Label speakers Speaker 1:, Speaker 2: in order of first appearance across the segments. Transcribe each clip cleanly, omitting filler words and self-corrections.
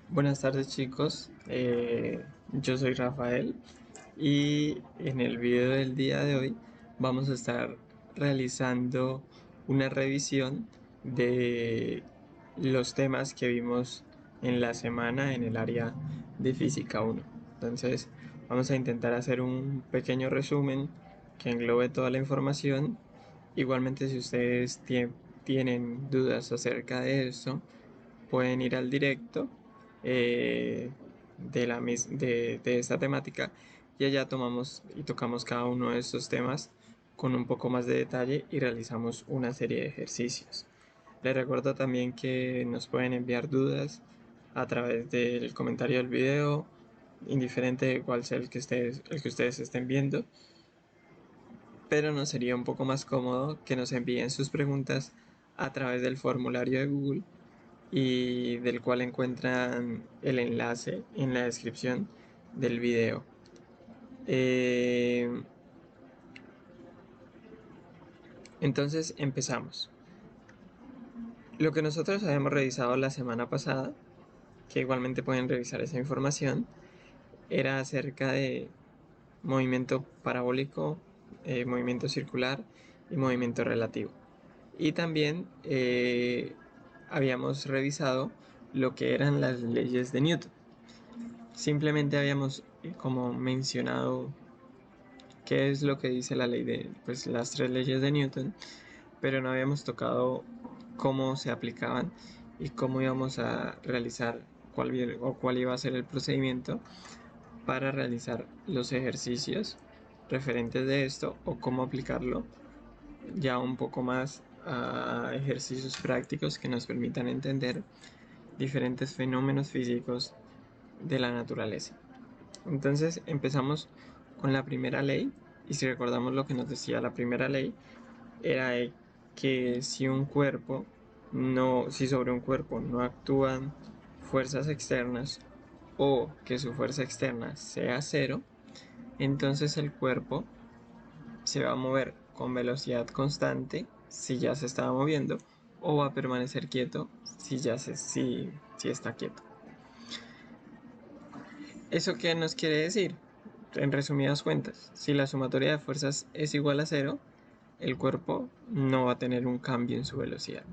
Speaker 1: Buenas tardes chicos, yo soy Rafael y en el video del día de hoy vamos a estar realizando una revisión de los temas que vimos en la semana en el área de Física 1. Entonces vamos a intentar hacer un pequeño resumen que englobe toda la información. Igualmente si ustedes tienen dudas acerca de esto, pueden ir al directo eh, de esta temática y allá tomamos y tocamos cada uno de estos temas con un poco más de detalle y realizamos una serie de ejercicios. Les recuerdo también que nos pueden enviar dudas a través del comentario del video, indiferente de cuál sea el que ustedes estén viendo, pero nos sería un poco más cómodo que nos envíen sus preguntas a través del formulario de Google y del cual encuentran el enlace en la descripción del video. Eh, entonces empezamos. Lo que nosotros habíamos revisado la semana pasada, que igualmente pueden revisar esa información, era acerca de movimiento parabólico, movimiento circular y movimiento relativo. Y también habíamos revisado lo que eran las leyes de Newton. Simplemente habíamos como mencionado qué es lo que dice la ley de, pues las tres leyes de Newton, pero no habíamos tocado cómo se aplicaban y cómo íbamos a realizar cuál iba a ser el procedimiento para realizar los ejercicios referentes de esto o cómo aplicarlo ya un poco más a ejercicios prácticos que nos permitan entender diferentes fenómenos físicos de la naturaleza. Entonces empezamos con la primera ley y si recordamos lo que nos decía la primera ley era que si un cuerpo si sobre un cuerpo no actúan fuerzas externas o que su fuerza externa sea cero, entonces el cuerpo se va a mover con velocidad constante si ya se estaba moviendo o va a permanecer quieto si está quieto. ¿Eso qué nos quiere decir? En resumidas cuentas, si la sumatoria de fuerzas es igual a cero, el cuerpo no va a tener un cambio en su velocidad.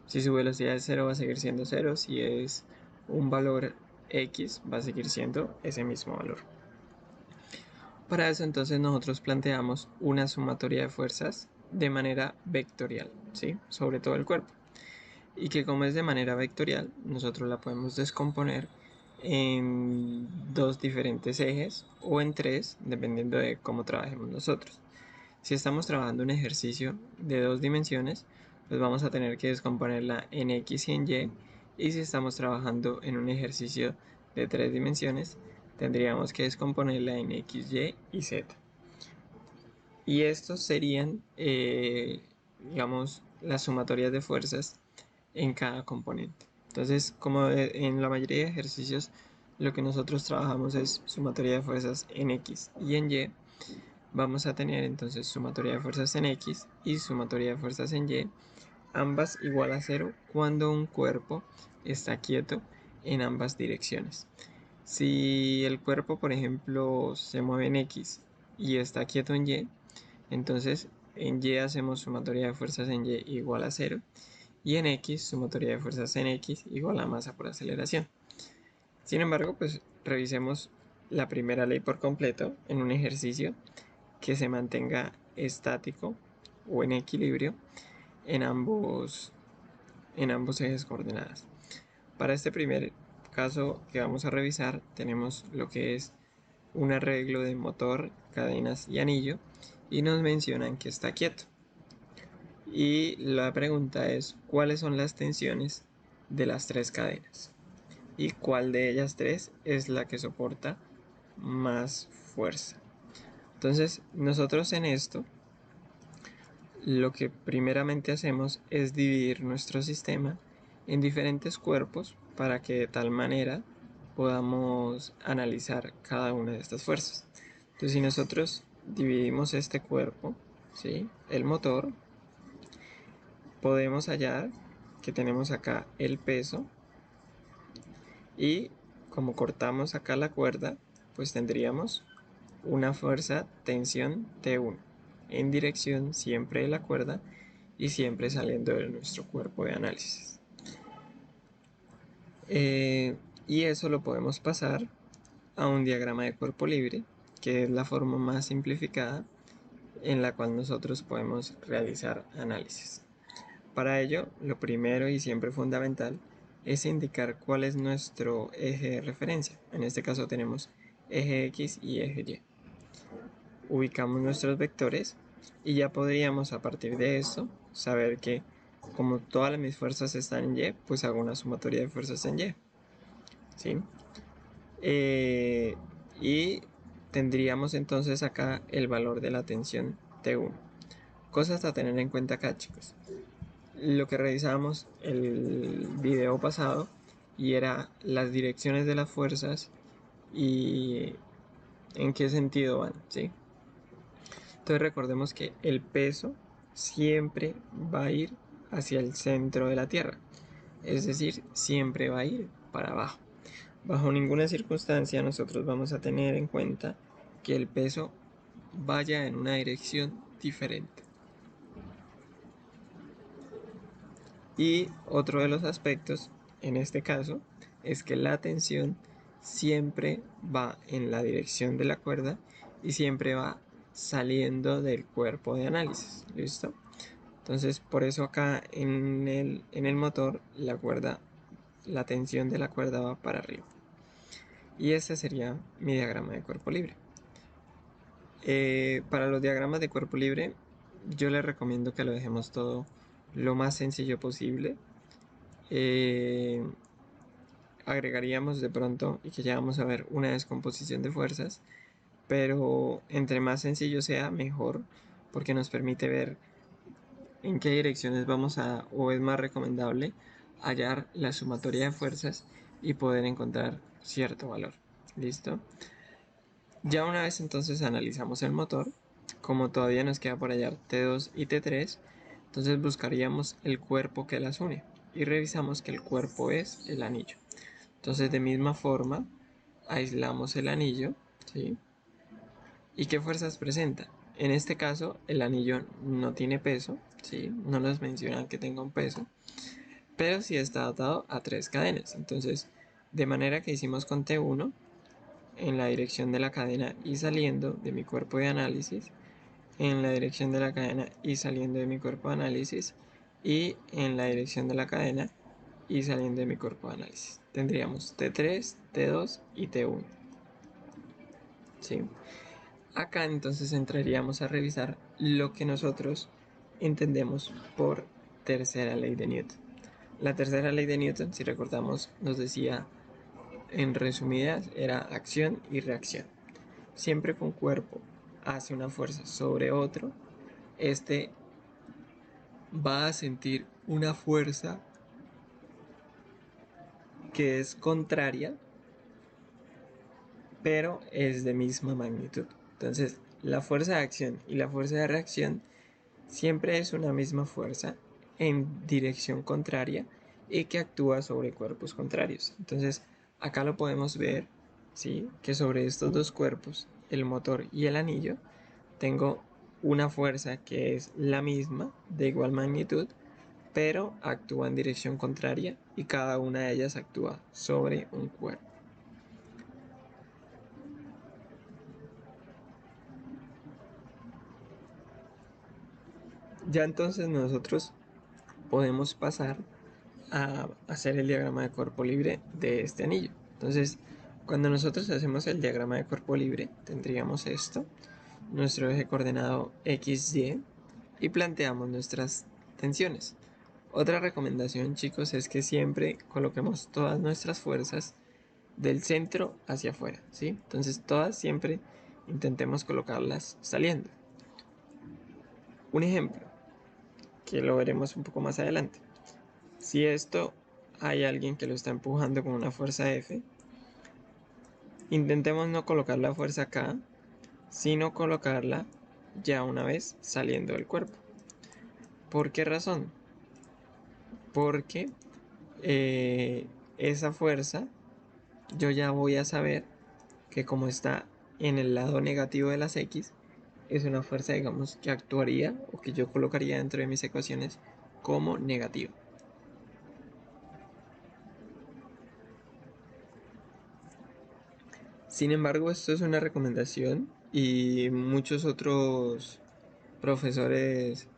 Speaker 1: Si su velocidad es cero, va a seguir siendo cero. Si es un valor X, va a seguir siendo ese mismo valor. Para eso entonces nosotros planteamos una sumatoria de fuerzas de manera vectorial, ¿sí? Sobre todo el cuerpo. Y que como es de manera vectorial, nosotros la podemos descomponer en dos diferentes ejes o en tres, dependiendo de cómo trabajemos nosotros. Si estamos trabajando un ejercicio de dos dimensiones, pues vamos a tener que descomponerla en X y en Y. Y si estamos trabajando en un ejercicio de tres dimensiones, tendríamos que descomponerla en X, Y y Z. Y estos serían, digamos, las sumatorias de fuerzas en cada componente. Entonces, como en la mayoría de ejercicios, lo que nosotros trabajamos es sumatoria de fuerzas en X y en Y. Vamos a tener entonces sumatoria de fuerzas en X y sumatoria de fuerzas en Y, ambas igual a cero cuando un cuerpo está quieto en ambas direcciones. Si el cuerpo, por ejemplo, se mueve en X y está quieto en Y, entonces en Y hacemos sumatoria de fuerzas en Y igual a cero y en X sumatoria de fuerzas en X igual a masa por aceleración. Sin embargo, pues revisemos la primera ley por completo en un ejercicio que se mantenga estático o en equilibrio en en ambos ejes coordenadas. Para este primer caso que vamos a revisar tenemos lo que es un arreglo de motor, cadenas y anillo y nos mencionan que está quieto. Y la pregunta es cuáles son las tensiones de las tres cadenas y cuál de ellas tres es la que soporta más fuerza. Entonces nosotros en esto lo que primeramente hacemos es dividir nuestro sistema en diferentes cuerpos para que de tal manera podamos analizar cada una de estas fuerzas. Entonces si nosotros dividimos este cuerpo, ¿sí? El motor, podemos hallar que tenemos acá el peso y como cortamos acá la cuerda, pues tendríamos una fuerza tensión T1 en dirección siempre de la cuerda y siempre saliendo de nuestro cuerpo de análisis. Y eso lo podemos pasar a un diagrama de cuerpo libre, que es la forma más simplificada en la cual nosotros podemos realizar análisis. Para ello, lo primero y siempre fundamental es indicar cuál es nuestro eje de referencia. En este caso tenemos eje X y eje Y. Ubicamos nuestros vectores y ya podríamos a partir de esto saber que como todas mis fuerzas están en Y, pues hago una sumatoria de fuerzas en Y. ¿Sí? Y tendríamos entonces acá el valor de la tensión T1. Cosas a tener en cuenta acá, chicos. Lo que revisamos el video pasado y era las direcciones de las fuerzas y en qué sentido van, ¿sí? Entonces recordemos que el peso siempre va a ir hacia el centro de la Tierra, es decir, siempre va a ir para abajo. Bajo ninguna circunstancia nosotros vamos a tener en cuenta que el peso vaya en una dirección diferente. Y otro de los aspectos, en este caso, es que la tensión siempre va en la dirección de la cuerda y siempre va saliendo del cuerpo de análisis. ¿Listo? Entonces, por eso acá en el motor, la tensión de la cuerda va para arriba. Y ese sería mi diagrama de cuerpo libre. Para los diagramas de cuerpo libre, yo les recomiendo que lo dejemos todo lo más sencillo posible. Agregaríamos de pronto, y que ya vamos a ver, una descomposición de fuerzas, pero entre más sencillo sea, mejor, porque nos permite ver en qué direcciones vamos a, o es más recomendable, hallar la sumatoria de fuerzas y poder encontrar cierto valor. ¿Listo? Ya una vez entonces analizamos el motor, como todavía nos queda por hallar T2 y T3, entonces buscaríamos el cuerpo que las une y revisamos que el cuerpo es el anillo. Entonces de misma forma aislamos el anillo, ¿sí? ¿Y qué fuerzas presenta? En este caso el anillo no tiene peso, ¿sí? No nos mencionan que tenga un peso, pero sí está atado a 3 cadenas. Entonces, de manera que hicimos con T1 en la dirección de la cadena y saliendo de mi cuerpo de análisis, en la dirección de la cadena y saliendo de mi cuerpo de análisis, y en la dirección de la cadena y saliendo de mi cuerpo de análisis. Tendríamos T3, T2 y T1. ¿Sí? Acá entonces entraríamos a revisar lo que nosotros entendemos por tercera ley de Newton. La tercera ley de Newton, si recordamos, nos decía en resumidas, era acción y reacción. Siempre que un cuerpo hace una fuerza sobre otro, este va a sentir una fuerza que es contraria, pero es de misma magnitud. Entonces, la fuerza de acción y la fuerza de reacción siempre es una misma fuerza en dirección contraria y que actúa sobre cuerpos contrarios. Entonces, acá lo podemos ver, ¿sí? Que sobre estos dos cuerpos, el motor y el anillo, tengo una fuerza que es la misma, de igual magnitud, pero actúa en dirección contraria y cada una de ellas actúa sobre un cuerpo. Ya entonces nosotros podemos pasar a hacer el diagrama de cuerpo libre de este anillo. Entonces, cuando nosotros hacemos el diagrama de cuerpo libre, tendríamos esto, nuestro eje coordenado XY, y planteamos nuestras tensiones. Otra recomendación, chicos, es que siempre coloquemos todas nuestras fuerzas del centro hacia afuera, ¿sí? Entonces, todas siempre intentemos colocarlas saliendo. Un ejemplo, que lo veremos un poco más adelante. Si esto hay alguien que lo está empujando con una fuerza F, intentemos no colocar la fuerza acá, sino colocarla ya una vez saliendo del cuerpo. ¿Por qué razón? Porque esa fuerza yo ya voy a saber que como está en el lado negativo de las X, es una fuerza, digamos, que actuaría o que yo colocaría dentro de mis ecuaciones como negativa. Sin embargo, esto es una recomendación y muchos otros profesores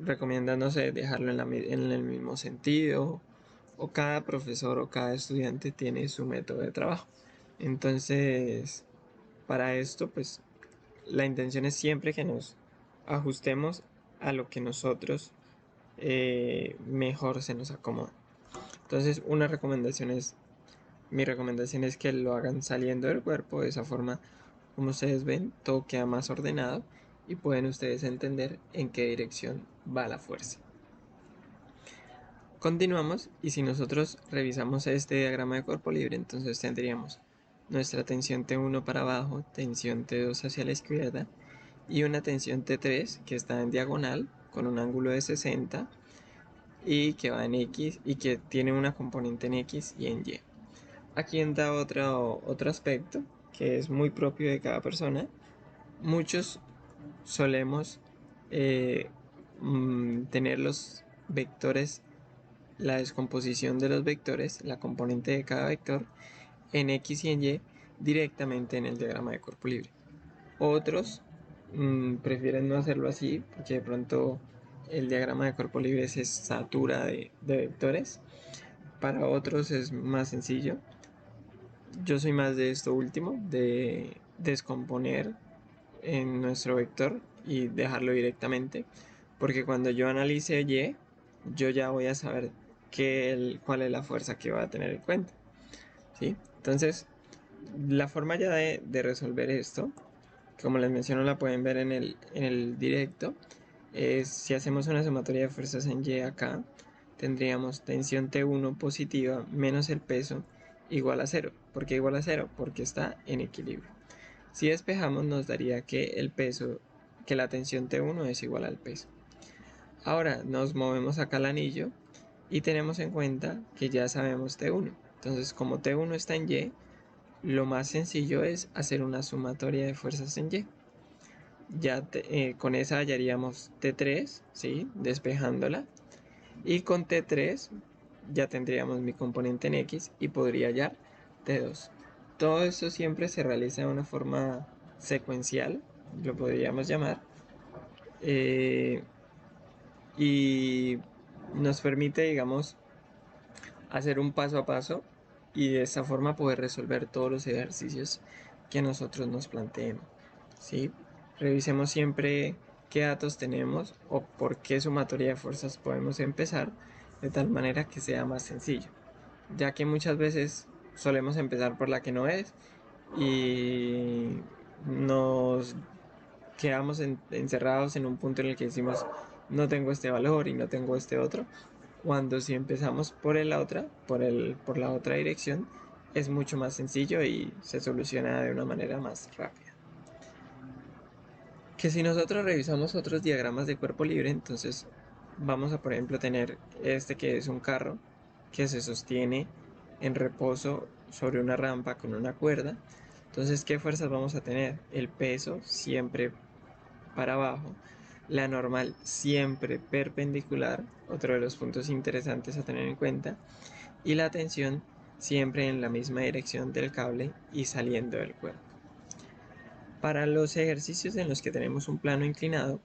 Speaker 1: recomiendan, no sé, dejarlo en el mismo sentido, o cada profesor o cada estudiante tiene su método de trabajo. Entonces, para esto, pues la intención es siempre que nos ajustemos a lo que nosotros mejor se nos acomoda. Entonces, mi recomendación es que lo hagan saliendo del cuerpo. De esa forma, como ustedes ven, todo queda más ordenado y pueden ustedes entender en qué dirección va la fuerza. Continuamos, y si nosotros revisamos este diagrama de cuerpo libre, entonces tendríamos nuestra tensión T1 para abajo, tensión T2 hacia la izquierda y una tensión T3 que está en diagonal con un ángulo de 60 y que va en X y que tiene una componente en X y en Y. Aquí entra otro aspecto que es muy propio de cada persona. Muchos solemos eh, tener los vectores, la descomposición de los vectores, la componente de cada vector, en X y en Y directamente en el diagrama de cuerpo libre. Otros prefieren no hacerlo así porque de pronto el diagrama de cuerpo libre se satura de vectores. Para otros es más sencillo. Yo soy más de esto último, de descomponer en nuestro vector y dejarlo directamente, porque cuando yo analice Y, yo ya voy a saber cuál es la fuerza que va a tener en cuenta, ¿sí? Entonces, la forma ya de resolver esto, como les menciono, la pueden ver en el directo, es si hacemos una sumatoria de fuerzas en Y acá, tendríamos tensión T1 positiva menos el peso igual a 0. ¿Por qué igual a 0? Porque está en equilibrio. Si despejamos nos daría que la tensión T1 es igual al peso. Ahora nos movemos acá al anillo y tenemos en cuenta que ya sabemos T1. Entonces, como T1 está en Y, lo más sencillo es hacer una sumatoria de fuerzas en Y. Ya con esa hallaríamos T3, ¿sí? Despejándola. Y con T3 ya tendríamos mi componente en X y podría hallar T2. Todo esto siempre se realiza de una forma secuencial, lo podríamos llamar, eh, y nos permite, digamos, hacer un paso a paso y de esa forma poder resolver todos los ejercicios que nosotros nos planteemos, ¿sí? Revisemos siempre qué datos tenemos o por qué sumatoria de fuerzas podemos empezar de tal manera que sea más sencillo, ya que muchas veces solemos empezar por la que no es y nos quedamos encerrados en un punto en el que decimos no tengo este valor y no tengo este otro, cuando si empezamos por la otra dirección, es mucho más sencillo y se soluciona de una manera más rápida. Que si nosotros revisamos otros diagramas de cuerpo libre, entonces vamos a, por ejemplo, tener este que es un carro que se sostiene en reposo sobre una rampa con una cuerda. Entonces, ¿qué fuerzas vamos a tener? El peso siempre para abajo, la normal siempre perpendicular, otro de los puntos interesantes a tener en cuenta, y la tensión siempre en la misma dirección del cable y saliendo del cuerpo. Para los ejercicios en los que tenemos un plano inclinado,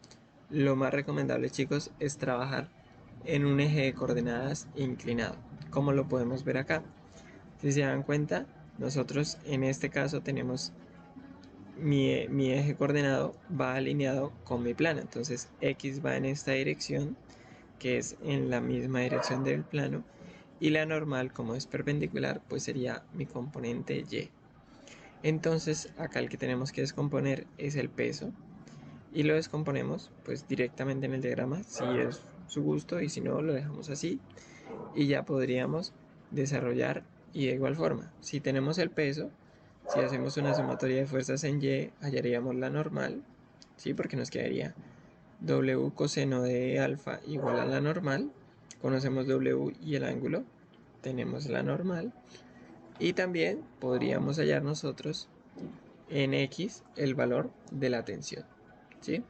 Speaker 1: lo más recomendable, chicos, es trabajar en un eje de coordenadas inclinado, como lo podemos ver acá. Si se dan cuenta, nosotros en este caso tenemos mi eje coordenado va alineado con mi plano, entonces X va en esta dirección, que es en la misma dirección del plano, y la normal, como es perpendicular, pues sería mi componente Y. Entonces acá el que tenemos que descomponer es el peso, y lo descomponemos pues directamente en el diagrama, si es su gusto, y si no lo dejamos así, y ya podríamos desarrollar. Y de igual forma, si tenemos el peso, si hacemos una sumatoria de fuerzas en Y, hallaríamos la normal, ¿sí? Porque nos quedaría W coseno de alfa igual a la normal. Conocemos W y el ángulo, tenemos la normal. Y también podríamos hallar nosotros en X el valor de la tensión, ¿sí?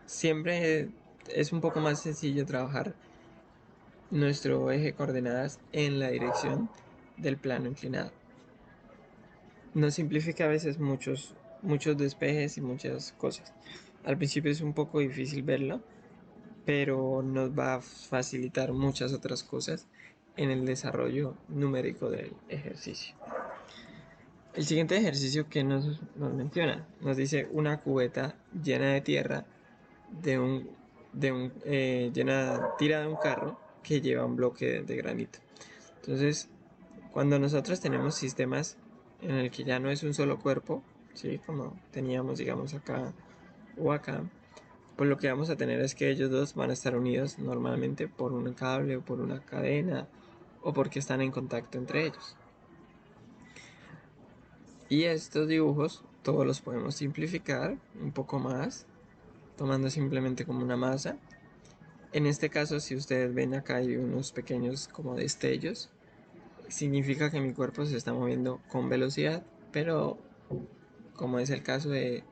Speaker 1: Siempre es un poco más sencillo trabajar nuestro eje de coordenadas en la dirección del plano inclinado. Nos simplifica a veces muchos despejes y muchas cosas. Al principio es un poco difícil verlo, pero nos va a facilitar muchas otras cosas en el desarrollo numérico del ejercicio. El siguiente ejercicio que nos menciona, nos dice una cubeta llena de tierra tira de un carro que lleva un bloque de granito. Entonces, cuando nosotros tenemos sistemas en el que ya no es un solo cuerpo, ¿sí? Como teníamos, digamos, acá o acá, pues lo que vamos a tener es que ellos dos van a estar unidos normalmente por un cable o por una cadena o porque están en contacto entre ellos. Y estos dibujos todos los podemos simplificar un poco más, tomando simplemente como una masa. En este caso, si ustedes ven acá hay unos pequeños como destellos, significa que mi cuerpo se está moviendo con velocidad, pero como es el caso de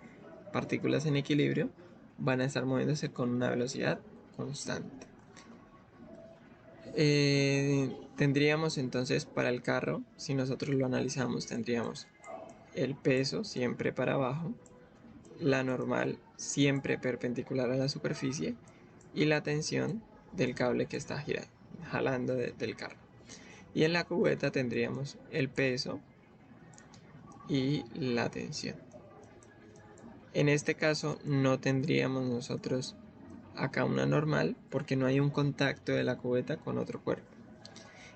Speaker 1: partículas en equilibrio, van a estar moviéndose con una velocidad constante. Tendríamos entonces para el carro, si nosotros lo analizamos, tendríamos el peso siempre para abajo, la normal siempre perpendicular a la superficie y la tensión del cable que está jalando del carro. Y en la cubeta tendríamos el peso y la tensión. En este caso no tendríamos nosotros acá una normal porque no hay un contacto de la cubeta con otro cuerpo.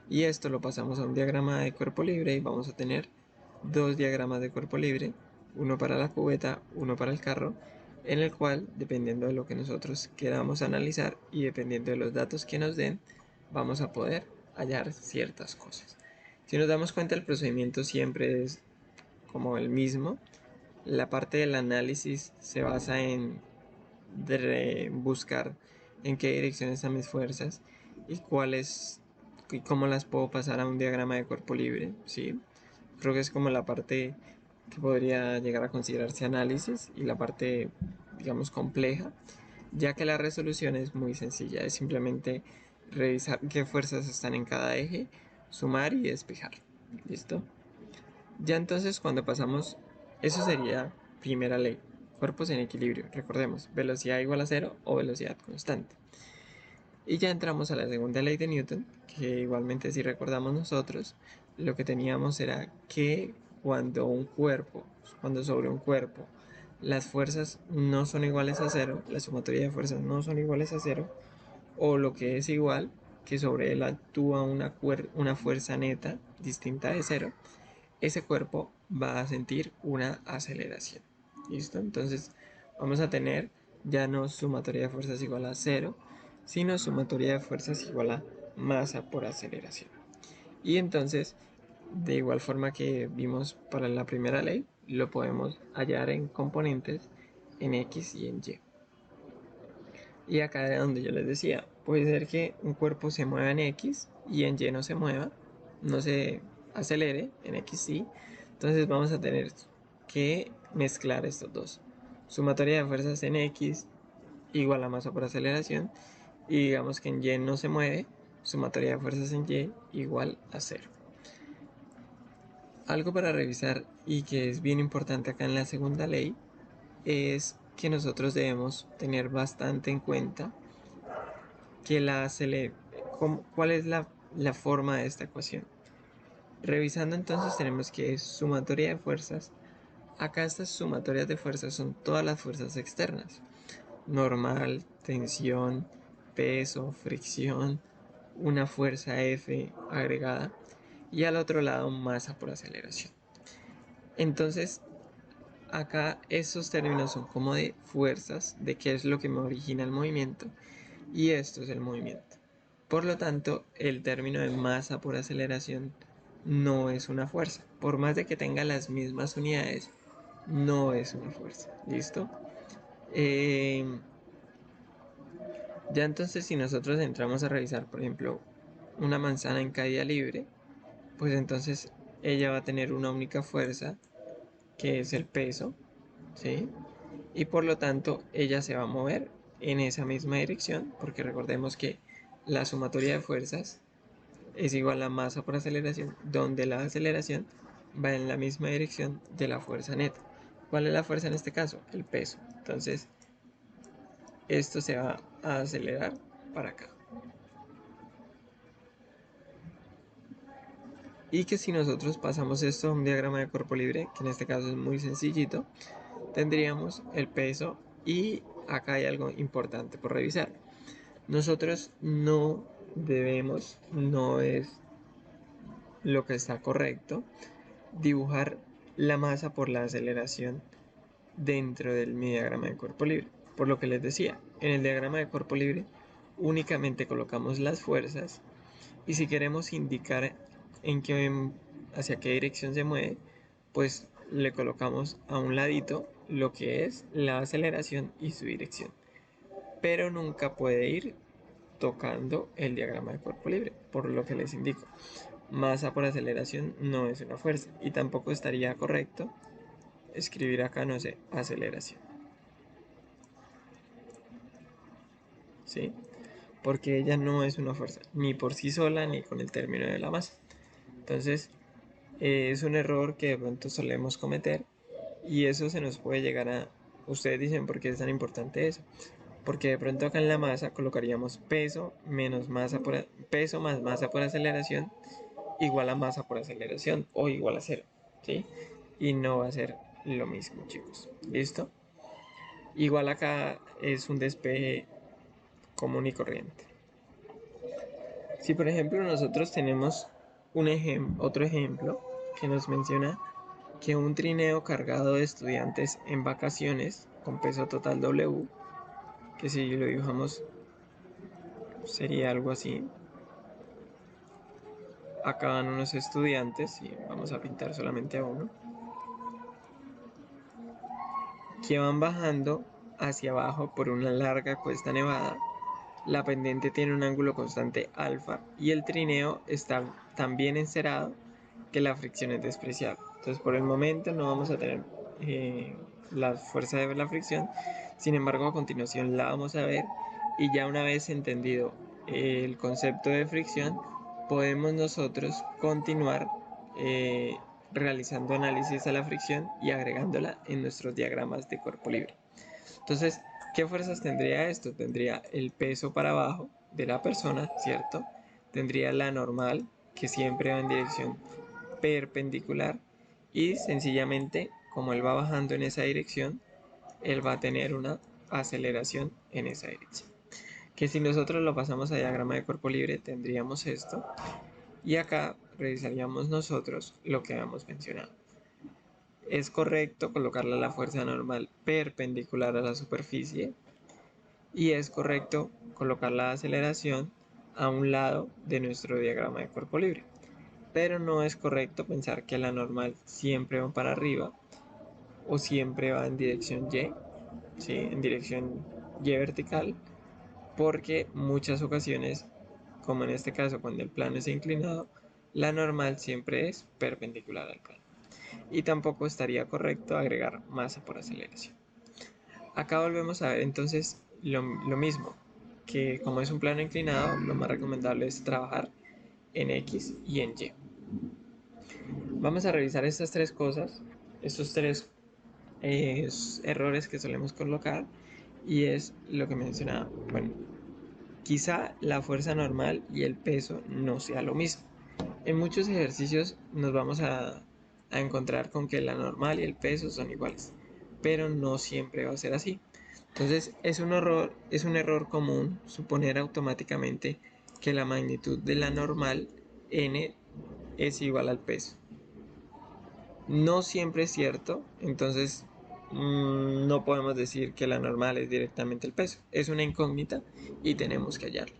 Speaker 1: Y esto lo pasamos a un diagrama de cuerpo libre y vamos a tener dos diagramas de cuerpo libre, uno para la cubeta, uno para el carro, en el cual, dependiendo de lo que nosotros queramos analizar y dependiendo de los datos que nos den, vamos a poder hallar ciertas cosas. Si nos damos cuenta, el procedimiento siempre es como el mismo. La parte del análisis se basa en buscar en qué dirección están mis fuerzas y cuáles y cómo las puedo pasar a un diagrama de cuerpo libre, ¿sí? Creo que es como la parte que podría llegar a considerarse análisis y la parte, digamos, compleja, ya que la resolución es muy sencilla, es simplemente revisar qué fuerzas están en cada eje, sumar y despejar. ¿Listo? Ya entonces cuando pasamos, eso sería primera ley, cuerpos en equilibrio, recordemos, velocidad igual a cero o velocidad constante. Y ya entramos a la segunda ley de Newton, que igualmente si recordamos nosotros, lo que teníamos era que cuando sobre un cuerpo, las fuerzas no son iguales a cero, la sumatoria de fuerzas no son iguales a cero, o lo que es igual, que sobre él actúa una fuerza neta distinta de cero, ese cuerpo va a sentir una aceleración. ¿Listo? Entonces vamos a tener ya no sumatoria de fuerzas igual a cero, sino sumatoria de fuerzas igual a masa por aceleración. Y entonces, de igual forma que vimos para la primera ley, lo podemos hallar en componentes en X y en Y. Y acá era donde yo les decía, puede ser que un cuerpo se mueva en X y en Y no se mueva, no se acelere, en X sí. Entonces vamos a tener que mezclar estos dos. Sumatoria de fuerzas en X igual a masa por aceleración. Y digamos que en Y no se mueve, sumatoria de fuerzas en Y igual a cero. Algo para revisar y que es bien importante acá en la segunda ley es que nosotros debemos tener bastante en cuenta que cuál es la forma de esta ecuación. Revisando entonces tenemos que es sumatoria de fuerzas. Acá estas sumatorias de fuerzas son todas las fuerzas externas. Normal, tensión, peso, fricción, una fuerza F agregada y al otro lado masa por aceleración. Entonces acá esos términos son como de fuerzas, de qué es lo que me origina el movimiento y esto es el movimiento. Por lo tanto, el término de masa por aceleración no es una fuerza. Por más de que tenga las mismas unidades, no es una fuerza. ¿Listo? Ya entonces si nosotros entramos a revisar, por ejemplo, una manzana en caída libre, pues entonces ella va a tener una única fuerza, que es el peso, ¿sí? Y por lo tanto ella se va a mover en esa misma dirección, porque recordemos que la sumatoria de fuerzas es igual a masa por aceleración, donde la aceleración va en la misma dirección de la fuerza neta. ¿Cuál es la fuerza en este caso? El peso. Entonces esto se va a acelerar para acá. Y que si nosotros pasamos esto a un diagrama de cuerpo libre, que en este caso es muy sencillito, tendríamos el peso, y acá hay algo importante por revisar. Nosotros no debemos, no es lo que está correcto, dibujar la masa por la aceleración dentro del mi diagrama de cuerpo libre. Por lo que les decía, en el diagrama de cuerpo libre únicamente colocamos las fuerzas, y si queremos indicar hacia qué dirección se mueve, pues le colocamos a un ladito lo que es la aceleración y su dirección. Pero nunca puede ir tocando el diagrama de cuerpo libre, por lo que les indico. Masa por aceleración no es una fuerza, y tampoco estaría correcto escribir acá, no sé, aceleración, ¿sí? Porque ella no es una fuerza, ni por sí sola, ni con el término de la masa. Entonces, es un error que de pronto solemos cometer, y eso se nos puede llegar a... Ustedes dicen, ¿por qué es tan importante eso? Porque de pronto acá en la masa colocaríamos peso menos masa por peso más masa por aceleración igual a masa por aceleración, o igual a cero, ¿sí? Y no va a ser lo mismo, chicos. ¿Listo? Igual acá es un despeje común y corriente. Si por ejemplo nosotros tenemos otro ejemplo que nos menciona que un trineo cargado de estudiantes en vacaciones con peso total W, que si lo dibujamos sería algo así. Acá van unos estudiantes y vamos a pintar solamente a uno, que van bajando hacia abajo por una larga cuesta nevada. La pendiente tiene un ángulo constante alfa y el trineo está tan bien encerado que la fricción es despreciable. Entonces por el momento no vamos a tener la fuerza de la fricción, sin embargo a continuación la vamos a ver, y ya una vez entendido el concepto de fricción, podemos nosotros continuar eh, realizando análisis a la fricción y agregándola en nuestros diagramas de cuerpo libre. Entonces, ¿qué fuerzas tendría esto? Tendría el peso para abajo de la persona, ¿cierto? Tendría la normal, que siempre va en dirección perpendicular, y sencillamente, como él va bajando en esa dirección, él va a tener una aceleración en esa dirección. Que si nosotros lo pasamos a diagrama de cuerpo libre, tendríamos esto, y acá revisaríamos nosotros lo que habíamos mencionado. Es correcto colocarle la fuerza normal perpendicular a la superficie, y es correcto colocar la aceleración a un lado de nuestro diagrama de cuerpo libre. Pero no es correcto pensar que la normal siempre va para arriba o siempre va en dirección Y, ¿sí? En dirección Y vertical, porque muchas ocasiones, como en este caso cuando el plano es inclinado, la normal siempre es perpendicular al plano. Y tampoco estaría correcto agregar masa por aceleración. Acá volvemos a ver entonces lo mismo, que como es un plano inclinado, lo más recomendable es trabajar en X y en Y. Vamos a revisar estas tres cosas, estos tres errores que solemos colocar, y es lo que mencionaba. Bueno, quizá la fuerza normal y el peso no sea lo mismo. En muchos ejercicios nos vamos a encontrar con que la normal y el peso son iguales, pero no siempre va a ser así. Entonces es un error común suponer automáticamente que la magnitud de la normal n es igual al peso. No siempre es cierto, entonces no podemos decir que la normal es directamente el peso. Es una incógnita y tenemos que hallarla.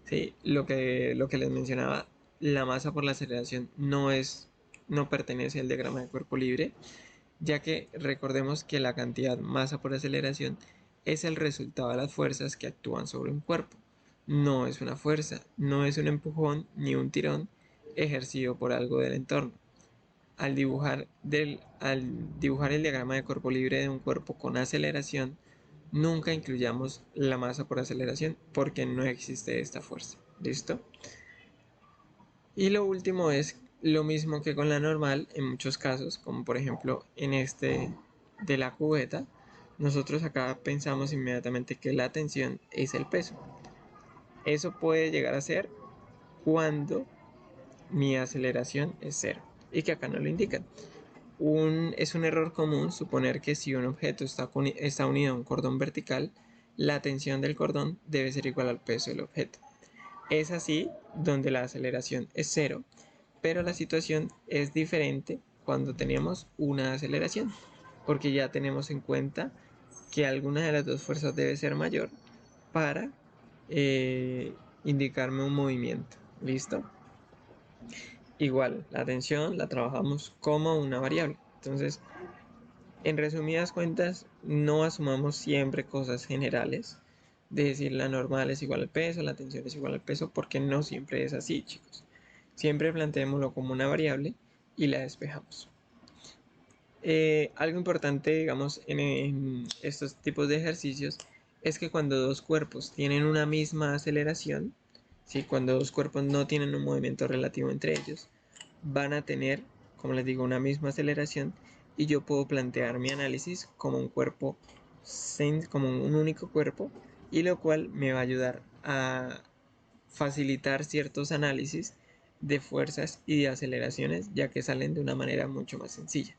Speaker 1: ¿Sí? Lo que les mencionaba, la masa por la aceleración no pertenece al diagrama de cuerpo libre, ya que recordemos que la cantidad masa por aceleración es el resultado de las fuerzas que actúan sobre un cuerpo. no es una fuerza, no es un empujón ni un tirón ejercido por algo del entorno. Al dibujar el diagrama de cuerpo libre de un cuerpo con aceleración, nunca incluyamos la masa por aceleración porque no existe esta fuerza. ¿Listo? Y lo último es lo mismo que con la normal en muchos casos, como por ejemplo en este de la cubeta. Nosotros acá pensamos inmediatamente que la tensión es el peso. Eso puede llegar a ser cuando mi aceleración es cero y que acá no lo indican. Es un error común suponer que si un objeto está unido a un cordón vertical, la tensión del cordón debe ser igual al peso del objeto. Es así donde la aceleración es cero, pero la situación es diferente cuando tenemos una aceleración, porque ya tenemos en cuenta que alguna de las dos fuerzas debe ser mayor para eh, indicarme un movimiento. ¿Listo? Igual, la tensión la trabajamos como una variable. Entonces, en resumidas cuentas, no asumamos siempre cosas generales, de decir la normal es igual al peso, la tensión es igual al peso, porque no siempre es así, chicos. Siempre planteémoslo como una variable y la despejamos. Algo importante, digamos, en estos tipos de ejercicios es que cuando dos cuerpos tienen una misma aceleración, ¿sí? Cuando dos cuerpos no tienen un movimiento relativo entre ellos, van a tener, como les digo, una misma aceleración y yo puedo plantear mi análisis como un cuerpo, como un único cuerpo, y lo cual me va a ayudar a facilitar ciertos análisis de fuerzas y de aceleraciones, ya que salen de una manera mucho más sencilla.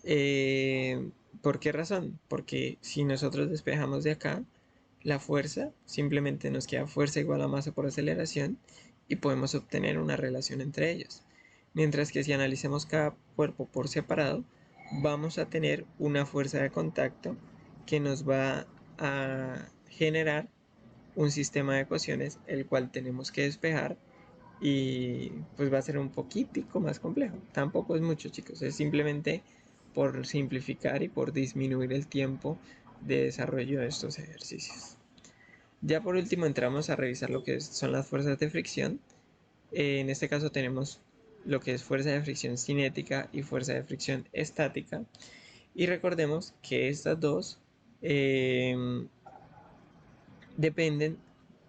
Speaker 1: Eh, ¿Por qué razón? Porque si nosotros despejamos de acá la fuerza, simplemente nos queda fuerza igual a masa por aceleración y podemos obtener una relación entre ellos. Mientras que si analicemos cada cuerpo por separado, vamos a tener una fuerza de contacto que nos va a generar un sistema de ecuaciones el cual tenemos que despejar y pues va a ser un poquitico más complejo. Tampoco es mucho, chicos, es simplemente por simplificar y por disminuir el tiempo de desarrollo de estos ejercicios. Ya por último entramos a revisar lo que son las fuerzas de fricción. En este caso tenemos lo que es fuerza de fricción cinética y fuerza de fricción estática. Y recordemos que estas dos eh, dependen,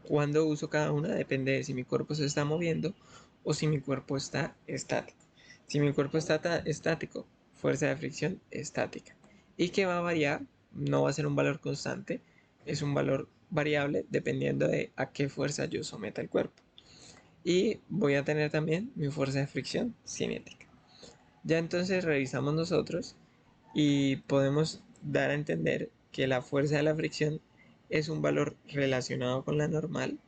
Speaker 1: cuando uso cada una, depende de si mi cuerpo se está moviendo o si mi cuerpo está estático. Si mi cuerpo está estático, fuerza de fricción estática. ¿Y que va a variar? No va a ser un valor constante, es un valor variable dependiendo de a qué fuerza yo someta el cuerpo. Y voy a tener también mi fuerza de fricción cinética. Ya entonces revisamos nosotros y podemos dar a entender que la fuerza de la fricción es un valor relacionado con la normal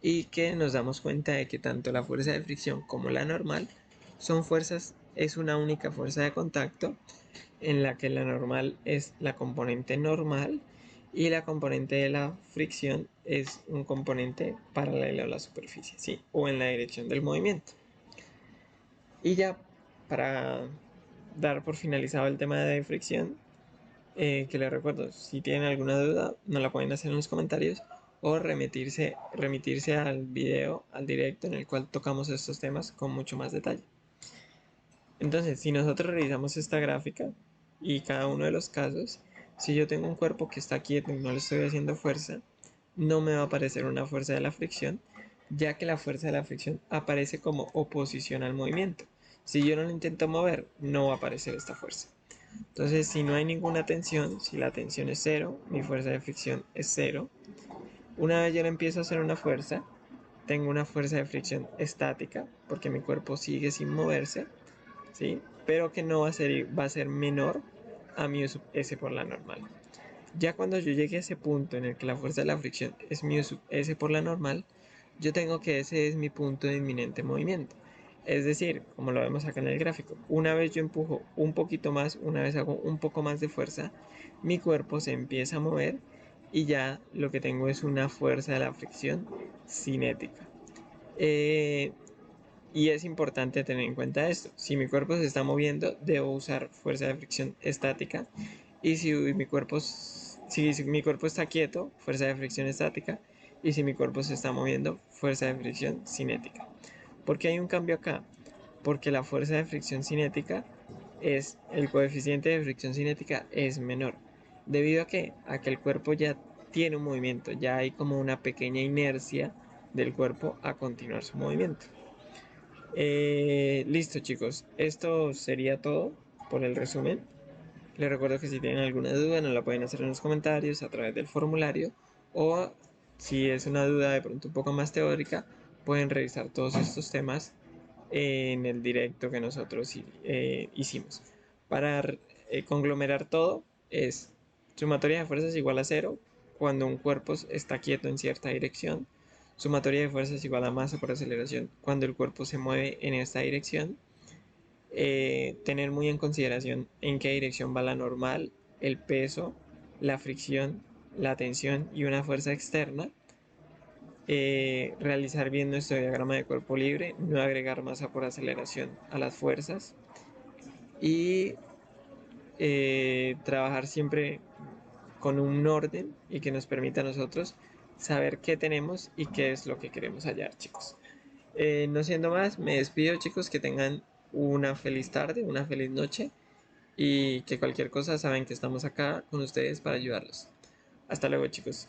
Speaker 1: y que nos damos cuenta de que tanto la fuerza de fricción como la normal son fuerzas, es una única fuerza de contacto en la que la normal es la componente normal y la componente de la fricción es un componente paralelo a la superficie, ¿sí? O en la dirección del movimiento. Y ya para dar por finalizado el tema de fricción, que les recuerdo, si tienen alguna duda, nos la pueden hacer en los comentarios o remitirse al video, al directo en el cual tocamos estos temas con mucho más detalle. Entonces, si nosotros revisamos esta gráfica y cada uno de los casos, si yo tengo un cuerpo que está quieto y no le estoy haciendo fuerza, no me va a aparecer una fuerza de la fricción, ya que la fuerza de la fricción aparece como oposición al movimiento. Si yo no lo intento mover, no va a aparecer esta fuerza. Entonces, si no hay ninguna tensión, si la tensión es cero, mi fuerza de fricción es cero. Una vez yo le empiezo a hacer una fuerza, tengo una fuerza de fricción estática, porque mi cuerpo sigue sin moverse, ¿sí? Pero que no va a ser menor a mi sub S por la normal. Ya cuando yo llegue a ese punto en el que la fuerza de la fricción es mu sub S por la normal, yo tengo que ese es mi punto de inminente movimiento. Es decir, como lo vemos acá en el gráfico, una vez yo empujo un poquito más, una vez hago un poco más de fuerza, mi cuerpo se empieza a mover y ya lo que tengo es una fuerza de la fricción cinética. Eh, y es importante tener en cuenta esto. Si mi cuerpo se está moviendo, debo usar fuerza de fricción estática. Y si mi cuerpo está quieto, fuerza de fricción estática. y si mi cuerpo se está moviendo, fuerza de fricción cinética. ¿Por qué hay un cambio acá? Porque la fuerza de fricción cinética el coeficiente de fricción cinética es menor. ¿Debido a qué? A que el cuerpo ya tiene un movimiento, ya hay como una pequeña inercia del cuerpo a continuar su movimiento. Listo chicos, esto sería todo por el resumen. Les recuerdo que si tienen alguna duda nos la pueden hacer en los comentarios a través del formulario, o si es una duda de pronto un poco más teórica, pueden revisar todos estos temas en el directo que nosotros hicimos. Para conglomerar todo, es sumatoria de fuerzas igual a cero cuando un cuerpo está quieto en cierta dirección. Sumatoria de fuerzas igual a masa por aceleración cuando el cuerpo se mueve en esta dirección. Tener muy en consideración en qué dirección va la normal, el peso, la fricción, la tensión y una fuerza externa. Realizar bien nuestro diagrama de cuerpo libre, no agregar masa por aceleración a las fuerzas y trabajar siempre con un orden y que nos permita a nosotros saber qué tenemos y qué es lo que queremos hallar, chicos. No siendo más, me despido, chicos, que tengan una feliz tarde, una feliz noche y que cualquier cosa saben que estamos acá con ustedes para ayudarlos. Hasta luego, chicos.